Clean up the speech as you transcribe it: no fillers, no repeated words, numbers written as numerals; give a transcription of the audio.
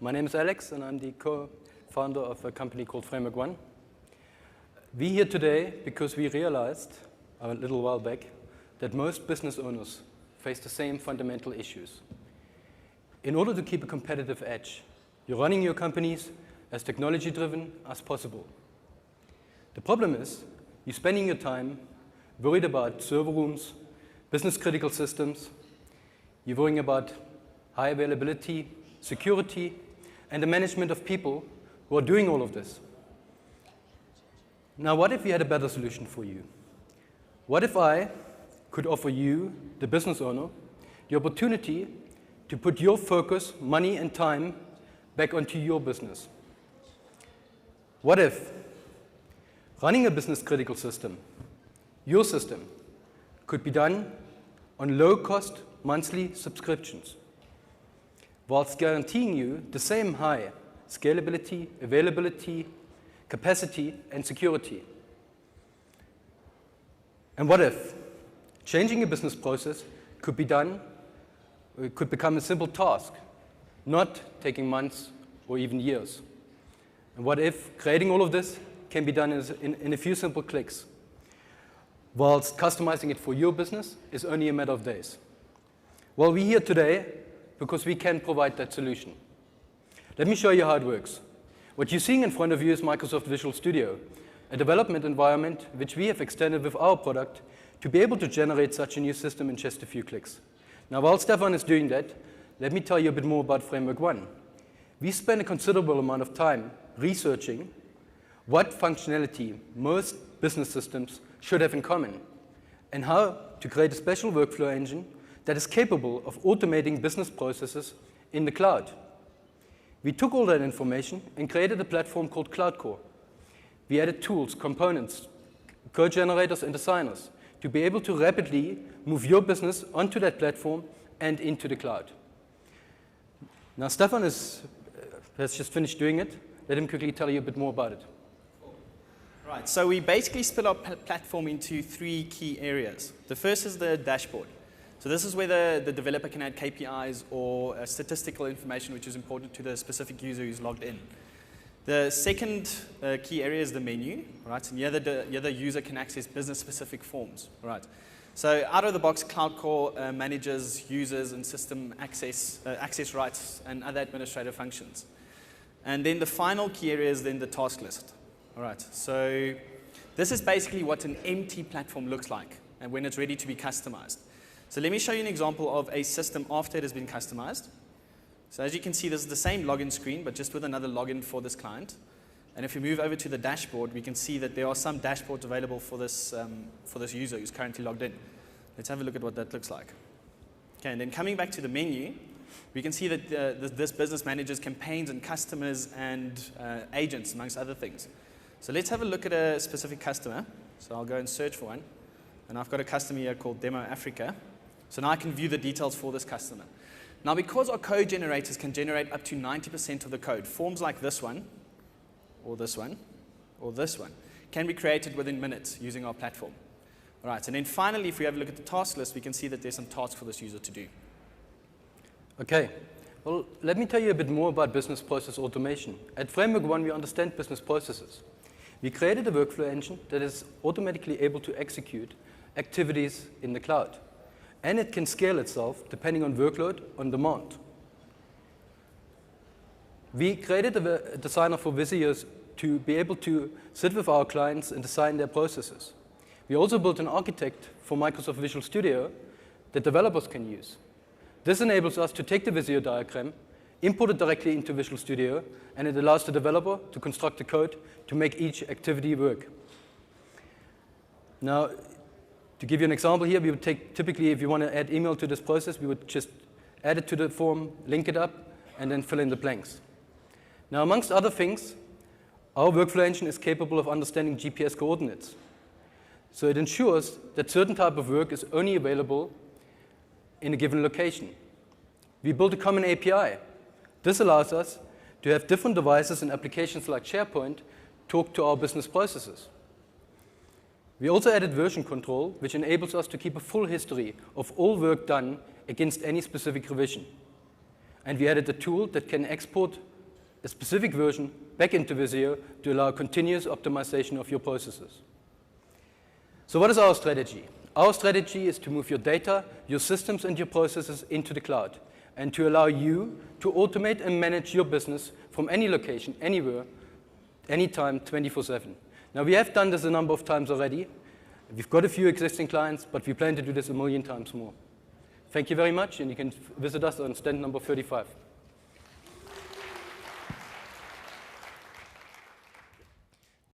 My name is Alex, and I'm the co-founder of a company called Framework One. We're here today because we realized a little while back that most business owners face the same fundamental issues. In order to keep a competitive edge, you're running your companies as technology-driven as possible. The problem is, you're spending your time worried about server rooms, business-critical systems. You're worrying about high availability, security, and the management of people who are doing all of this. Now, what if we had a better solution for you? What if I could offer you, the business owner, the opportunity to put your focus, money, and time back onto your business? What if running a business-critical system, your system, could be done on low-cost monthly subscriptions, whilst guaranteeing you the same high scalability, availability, capacity, and security? And what if changing a business process could be done, or it could become a simple task, not taking months or even years? And what if creating all of this can be done in a few simple clicks, whilst customizing it for your business is only a matter of days? Well, we're here today because we can provide that solution. Let me show you how it works. What you're seeing in front of you is Microsoft Visual Studio, a development environment which we have extended with our product to be able to generate such a new system in just a few clicks. Now, while Stephan is doing that, let me tell you a bit more about Framework One. We spent a considerable amount of time researching what functionality most business systems should have in common, and how to create a special workflow engine that is capable of automating business processes in the cloud. We took all that information and created a platform called Cloud Core. We added tools, components, code generators, and designers to be able to rapidly move your business onto that platform and into the cloud. Now, Stephan has just finished doing it. Let him quickly tell you a bit more about it. Right, so we basically split our platform into three key areas. The first is the dashboard. So this is where the developer can add KPIs or statistical information which is important to the specific user who's logged in. The second key area is the menu, right? And here the user can access business-specific forms, right? So out of the box, Cloud Core manages users and system access rights and other administrative functions. And then the final key area is then the task list. All right, so this is basically what an empty platform looks like and when it's ready to be customized. So let me show you an example of a system after it has been customized. So as you can see, this is the same login screen, but just with another login for this client. And if we move over to the dashboard, we can see that there are some dashboards available for this user who's currently logged in. Let's have a look at what that looks like. Okay, and then coming back to the menu, we can see that this business manages campaigns and customers and agents, amongst other things. So let's have a look at a specific customer. So I'll go and search for one. And I've got a customer here called Demo Africa. So now I can view the details for this customer. Now, because our code generators can generate up to 90% of the code, forms like this one, or this one, or this one, can be created within minutes using our platform. All right, and then finally, if we have a look at the task list, we can see that there's some tasks for this user to do. Okay, well, let me tell you a bit more about business process automation. At Framework One, we understand business processes. We created a workflow engine that is automatically able to execute activities in the cloud. And it can scale itself depending on workload on demand. We created a designer for Visiers to be able to sit with our clients and design their processes. We also built an architect for Microsoft Visual Studio that developers can use. This enables us to take the Visier diagram, import it directly into Visual Studio, and it allows the developer to construct the code to make each activity work. Now, to give you an example here, we would take, typically, if you want to add email to this process, we would just add it to the form, link it up, and then fill in the blanks. Now, amongst other things, our workflow engine is capable of understanding GPS coordinates. So it ensures that certain type of work is only available in a given location. We built a common API. This allows us to have different devices and applications like SharePoint talk to our business processes. We also added version control, which enables us to keep a full history of all work done against any specific revision. And we added a tool that can export a specific version back into Visio to allow continuous optimization of your processes. So what is our strategy? Our strategy is to move your data, your systems, and your processes into the cloud, and to allow you to automate and manage your business from any location, anywhere, anytime, 24/7. Now, we have done this a number of times already. We've got a few existing clients, but we plan to do this 1 million times more. Thank you very much, and you can visit us on stand number 35.